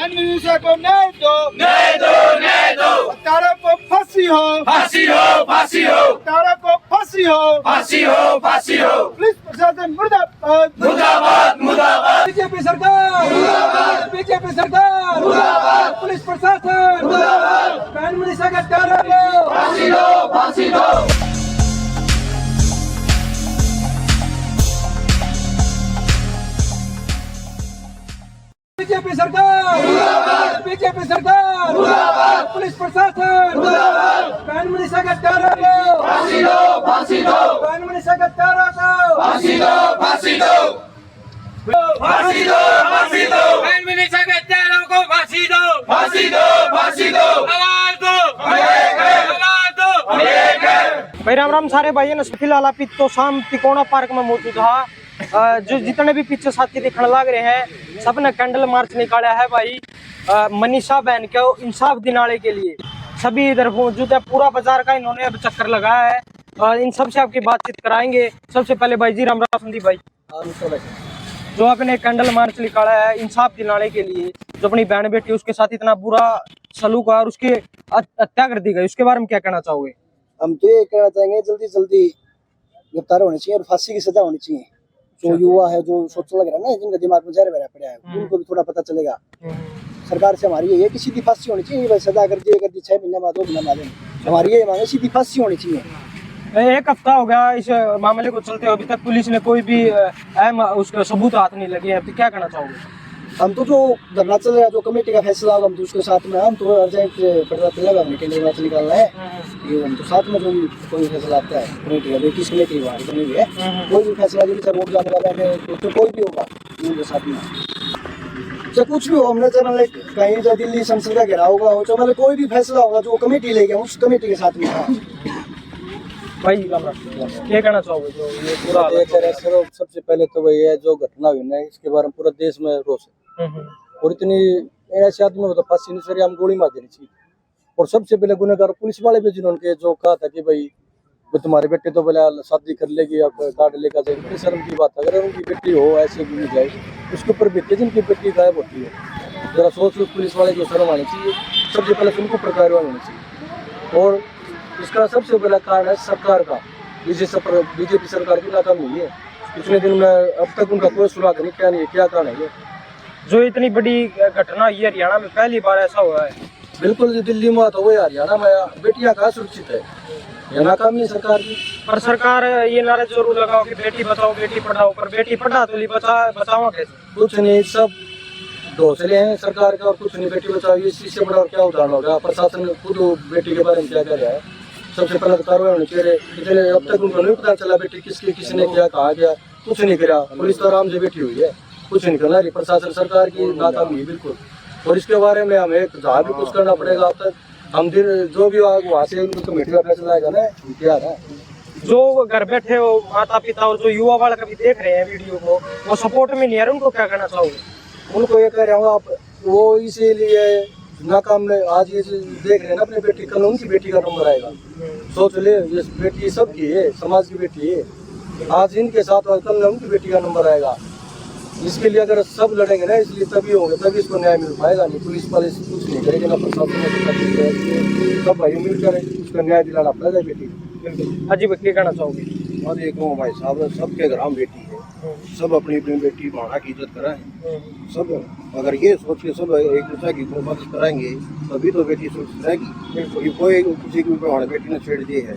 मनीषा को न्याय दो, न्याय दो, न्याय दो। हत्यारों को फांसी हो, फांसी हो, फांसी हो। हत्यारों को फांसी हो, फांसी हो, फांसी हो। पुलिस प्रशासन मुर्दाबाद, मुर्दाबाद, मुर्दाबाद। बीजेपी सरकार मुर्दाबाद, बीजेपी सरकार मुर्दाबाद। पुलिस प्रशासन मुर्दाबाद। बहन मनीषा के हत्यारों को फांसी दो, फांसी दो। बीजेपी सरकार मुर्दाबाद, बीजेपी सरकार मुर्दाबाद। पुलिस प्रशासन मुर्दाबाद। बहन मनीषा के हत्यारों को फांसी दो, फांसी दो। बहन मनीषा के हत्यारों को फांसी दो, फांसी दो, फांसी दो, फांसी दो। बहन मनीषा के हत्यारों को फांसी दो, फांसी दो, फांसी दो। आवाज दो, आवाज दो। भाई राम राम सारे भाई ने फिलहाल आप तो शाम तिकोना पार्क में मौजूद है। जो जितने भी पीछे साथी दिखने लग रहे हैं सबने कैंडल मार्च निकाला है भाई मनीषा बहन के इंसाफ दिलाने के लिए। सभी इधर मौजूद है, पूरा बाजार का इन्होंने अब चक्कर लगाया है और इन सब से आपकी बातचीत कराएंगे। सबसे पहले भाई जी राम राम संदीप भाई, जो आपने कैंडल मार्च निकाला है इंसाफ दिलाने के लिए, जो अपनी बहन बेटी उसके साथ इतना बुरा सलूक और उसकी हत्या कर दी गई, उसके बारे में क्या कहना चाहोगे? हम तो ये कहना चाहेंगे जल्दी जल्दी गिरफ्तार होनी चाहिए और फांसी की सजा होनी चाहिए। जो युवा है जो सोचने लग रहा है ना, जिनका दिमाग में जहर भरा पड़ा है, उनको भी थोड़ा पता चलेगा। सरकार से हमारी ये है कि सीधी फांसी होनी चाहिए। सजा कर दी 6 महीने बाद 2 महीने बाद, हमारी ये मांग है सीधी फांसी होनी चाहिए। एक हफ्ता हो गया इस मामले को चलते, अभी तक पुलिस ने कोई भी अहम उसका सबूत हाथ नहीं लगे हैं, तो क्या कहना चाहोगे? हम तो जो धरना चल रहा है, जो कमेटी का फैसला होगा हम तो उसके साथ में, हम तो अर्जेंट पड़ता चलेगा, हमें कैंडल मार्च निकालना है। ये हम तो साथ में जो कोई फैसला आता है कमेटी का, किस कमेटी हमारी बनी हुई है, कोई भी फैसला जो रोड जाने वाला है तो कोई भी होगा उनके साथ में, चाहे कुछ भी हो। हमने चल कहीं जो दिल्ली संसद का घेराव होगा, हो चाहे कोई भी फैसला होगा जो कमेटी लेगी उस कमेटी के साथ में। भाई क्या कहना चाहोगे जो ये पूरा सर? सबसे पहले तो वही है जो घटना हुई ना, इसके बारे में पूरा देश में रोष है। और इतनी ऐसे आदमी में तो फांसी नहीं सर, हम गोली मार देनी चाहिए। और सबसे पहले गुनहगार पुलिस वाले भी, जिन्होंने जो कहा था कि भाई तुम्हारे बेटे तो बोला शादी कर लेगी, अब कार्ड लेकर जाएगी, इतनी शर्म की बात है। अगर उनकी बेटी हो ऐसे भी जाए, उसके ऊपर बीते जिनकी बेटी गायब होती है, जरा सोच लो। पुलिस वाले को शर्म आनी चाहिए, सबसे पहले उनको कार्रवाई होनी चाहिए। और इसका सबसे बड़ा कारण है सरकार का, बीजेपी सरकार की नाकामी है। पिछले दिन में अब तक उनका कोई सुराग नहीं, क्या नहीं है, क्या कारण है ये? जो इतनी बड़ी घटना ये हरियाणा में पहली बार ऐसा हुआ है। बिल्कुल जी, दिल्ली में तो हुआ, हरियाणा में बेटियां कहाँ सुरक्षित है? ये नाकामी है सरकार की। पर सरकार ये नारा जरूर लगाओ कि बेटी बचाओ बेटी पढ़ाओ, पर बेटी पढ़ा तो बचाओ कैसे? कुछ नहीं, सब घोंसले हैं सरकार का और कुछ नहीं। बेटी बचाओ ये चीज से बड़ा और क्या उदाहरण होगा? प्रशासन खुद बेटी के बारे में क्या कर रहा है? सबसे पहले तो कार्रवाई होनी चाहिए। इतने अब तक उनको नहीं पता चला बेटी किसकी किसने क्या कहा गया, कुछ नहीं करा। पुलिस तो आराम से बैठी हुई है, कुछ नहीं करना। प्रशासन सरकार की नाकामी है बिल्कुल। और इसके बारे में हमें जहाँ भी कुछ करना पड़ेगा, अब तक हम जो भी वहाँ से उनको कमेटी का फैसला आएगा ना, तैयार है। जो घर बैठे हो माता पिता और जो युवा वाले कभी देख रहे हैं वीडियो को, वो सपोर्ट में नहीं है, उनको क्या कहना चाहोगे? उनको ये कह रहा हूँ आप, वो इसीलिए नाकाम में आज ये देख रहे हैं ना अपनी बेटी, कल उनकी बेटी का नंबर आएगा। सोच ले, ये बेटी सबकी है, समाज की बेटी है। आज इनके साथ और कल उनकी बेटी का नंबर आएगा। इसके लिए अगर सब लड़ेंगे ना, इसलिए तभी होंगे, तभी इसको न्याय मिल पाएगा। नहीं पुलिस वाले कुछ नहीं करेंगे ना, प्रशासन सब भाई मिलकर उसको न्याय दिलाना पड़ेगा बेटी को। अजीब क्या कहना चाहोगे? और देखो भाई साहब, सबके घर में बेटी है, सब अपनी अपनी बेटी माँ की इज्जत कराएं। सब अगर ये सोच के सब एक दूसरे की मदद कराएंगे तभी तो बेटी सुरक्षित रहेगी। कोई किसी की हमारे बेटी ने छेड़ दी है,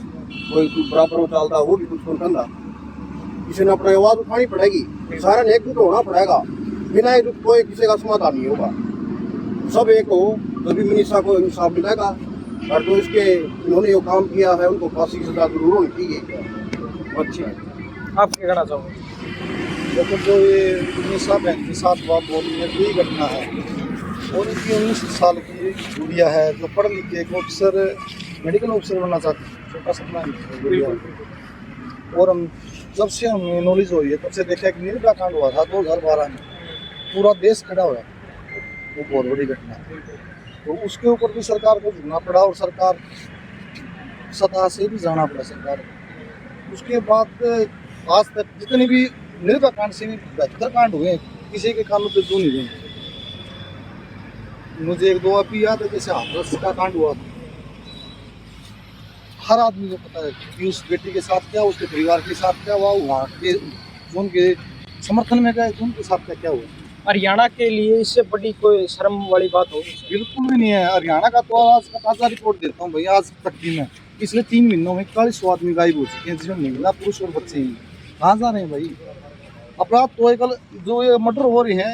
कोई बराबर में चलता वो भी कुछ ठंडा, किसी ने अपनी आवाज उठानी पड़ेगी, सारा ने एकजुट होना पड़ेगा। बिना एकजुट कोई किसी का समाधान नहीं होगा। सब एक हो तभी मनीषा को इंसाफ मिलेगा। और जो इसके इन्होंने जो काम किया है उनको फांसी की सजा जरूर होनी चाहिए। अच्छी आप क्या कहना चाहोगे? देखो, जो ये मनीषा बहन के साथ बहुत निर्दयी घटना है, और इनकी 19 साल की गुड़िया है जो पढ़ लिख के एक ऑफिसर, मेडिकल ऑफिसर बनना चाहती है, छोटा सपना है। और हम जब से हमें नॉलेज हुई है तब से देखा कि निर्भया कांड हुआ था 2012 में, पूरा देश खड़ा हुआ, वो बहुत बड़ी घटना है। तो उसके ऊपर भी सरकार को झुकना पड़ा और सरकार सतह से भी जाना पड़ा सरकार को। उसके बाद आज तक जितने भी निर्भया कांड से 72 कांड हुए, किसी के कानों पे दो नहीं हुए। मुझे एक दो अभी याद है, जैसे हाथरस का कांड हुआ था। हर आदमी को पता है कि उस बेटी के साथ क्या, उसके परिवार के साथ क्या हुआ, वहाँ के उनके समर्थन में गए तो उनके साथ क्या हुआ। हरियाणा के लिए इससे बड़ी कोई शर्म वाली बात होगी? बिल्कुल भी नहीं है। हरियाणा का तो आज का ताज़ा रिपोर्ट देता हूँ भाई, आज तक की में पिछले 3 महीनों में 41 आदमी गायब हो चुके हैं, जिसमें महिला, पुरुष और बच्चे हैं। कहाँ जा रहे हैं भाई? अपराध तो एक जो ये मर्डर हो रही है,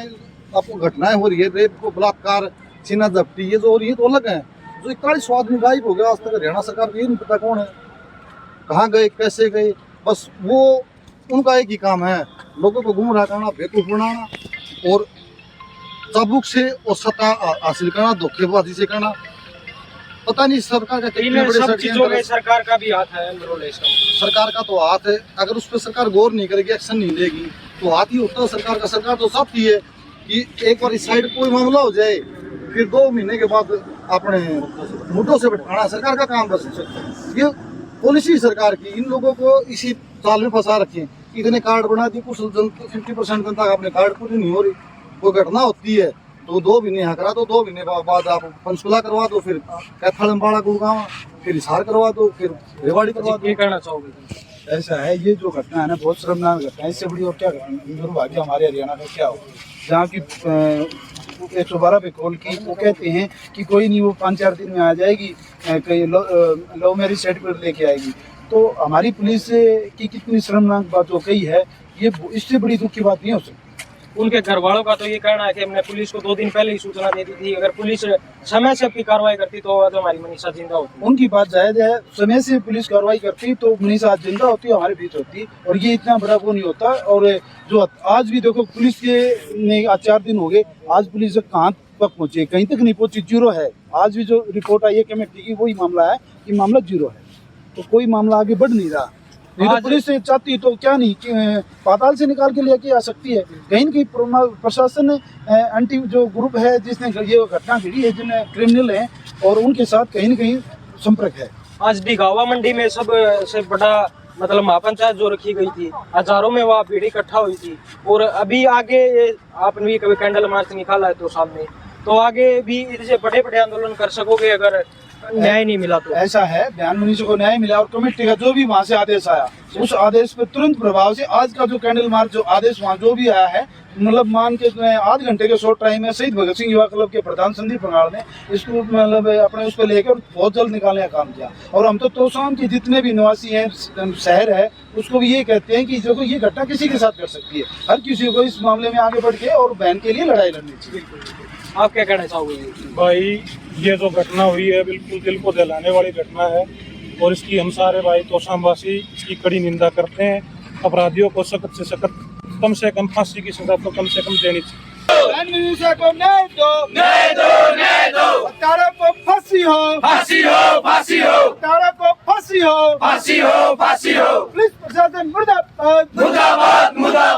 आपको घटनाएं हो रही है, रेप को बलात्कार, छीना जब्ती, ये जो हो रही है तो अलग है। जो 41 आदमी गायब हो गया आज तक हरियाणा सरकार को ये नहीं पता कौन है, कहाँ गए, कैसे गए। बस वो उनका एक ही काम है, लोगों को गुमराह करना, बेवकूफ बनाना और चाबुक से और सत्ता हासिल करना, धोखेबाजी से करना। पता नहीं सरकार का कितने बड़े सब चीजों में सरकार का भी हाथ है। सरकार का तो हाथ है, अगर उस पर सरकार गौर नहीं करेगी, एक्शन नहीं लेगी तो हाथ ही होता है सरकार का। सरकार तो चाहती है कि एक बार इस साइड कोई मामला हो जाए, फिर 2 महीने के बाद अपने मुद्दों से भटकाना सरकार का काम। बस ये पॉलिसी सरकार की, इन लोगों को इसी साल में फंसा रखे। इतने कार्ड बना दी, कुछ 50% जनता का अपने कार्ड पूरी नहीं हो रही। कोई घटना होती है तो 2 महीने यहाँ करा दो, 2 महीने बाद आप पंचकुला करवा दो, फिर कैथल अम्बाड़ा गुड़गांव, फिर हिसार करवा दो, फिर रेवाड़ी करवा दो। ये कहना चाहोगे? ऐसा है, ये जो घटना है ना बहुत शर्मनाक घटना है। इससे बड़ी और क्या दुर्भाग्य हमारे हरियाणा का क्या हो, जहाँ की 112 पे कॉल की, वो कहते हैं कि कोई नहीं, वो 5-4 दिन में आ जाएगी, कहीं लव मैरिज सर्टिफिकेट लेके आएगी। तो हमारी पुलिस की कितनी शर्मनाक बात हो गई है, ये इससे बड़ी दुख की बात नहीं हो सकती। उनके घर वालों का तो ये कहना है कि हमने पुलिस को 2 दिन पहले ही सूचना दे दी थी, अगर पुलिस समय से अपनी कार्रवाई करती तो हमारी मनीषा जिंदा होती। उनकी बात जायज है, समय से पुलिस कार्रवाई करती तो मनीषा आज जिंदा होती, हमारे बीच होती, और ये इतना बड़ा वो नहीं होता। और जो आज भी देखो पुलिस के ने आज 4 दिन हो गए, आज पुलिस कहाँ तक पहुंची? कहीं तक नहीं पहुंची, 0 है। आज भी जो रिपोर्ट आई है कमेटी की, वही मामला है कि मामला 0 है, तो कोई मामला आगे बढ़ नहीं रहा। नहीं तो पुलिस से चाहती तो क्या नहीं पाताल से निकाल के लेके आ सकती है। कहीं न कहीं प्रशासन एंटी जो ग्रुप है जिसने ये घटना घड़ी है, जिन्हें क्रिमिनल हैं, और उनके साथ कहीं न कहीं संपर्क है। आज डिगावा मंडी में सब से बड़ा मतलब महापंचायत जो रखी गई थी, हजारों में वहाँ भीड़ इकट्ठा हुई थी। और अभी आगे आपने भी कभी कैंडल मार्च निकाला है तो सामने, तो आगे भी इससे बड़े बड़े आंदोलन कर सकोगे अगर न्याय नहीं मिला तो? ऐसा है, बयान मनीषा को न्याय मिला और कमेटी का जो भी वहाँ से आदेश आया, उस आदेश पे तुरंत प्रभाव से आज का जो कैंडल मार्च जो आदेश वहाँ जो भी आया है, मतलब मान के 8 घंटे के शॉर्ट टाइम में शहीद भगत सिंह युवा क्लब के प्रधान संदीप बंगाल ने इसको मतलब अपने उसको लेकर बहुत जल्द निकालने का काम किया। और हम तो तोशाम के जितने भी निवासी हैं, शहर है, उसको भी ये कहते हैं कि देखो ये घटना किसी के साथ कर सकती है, हर किसी को इस मामले में आगे बढ़ के और बहन के लिए लड़ाई लड़नी चाहिए। आप क्या कहना चाहोगे? भाई ये जो घटना हुई है बिल्कुल दिल को दहलाने वाली घटना है, और इसकी हम सारे भाई तोशामवासी इसकी कड़ी निंदा करते हैं। अपराधियों को सख्त से सख्त, कम से कम फांसी की सजा तो कम से कम देनी चाहिए। मनीषा को न्याय दो, न्याय दो, न्याय दो। तारा को फांसी हो, फांसी हो, फांसी हो। तारा को फांसी हो, फांसी हो, फांसी हो। पुलिस प्रशासन मुर्दाबाद, मुर्दाबाद, मुर्दाबाद।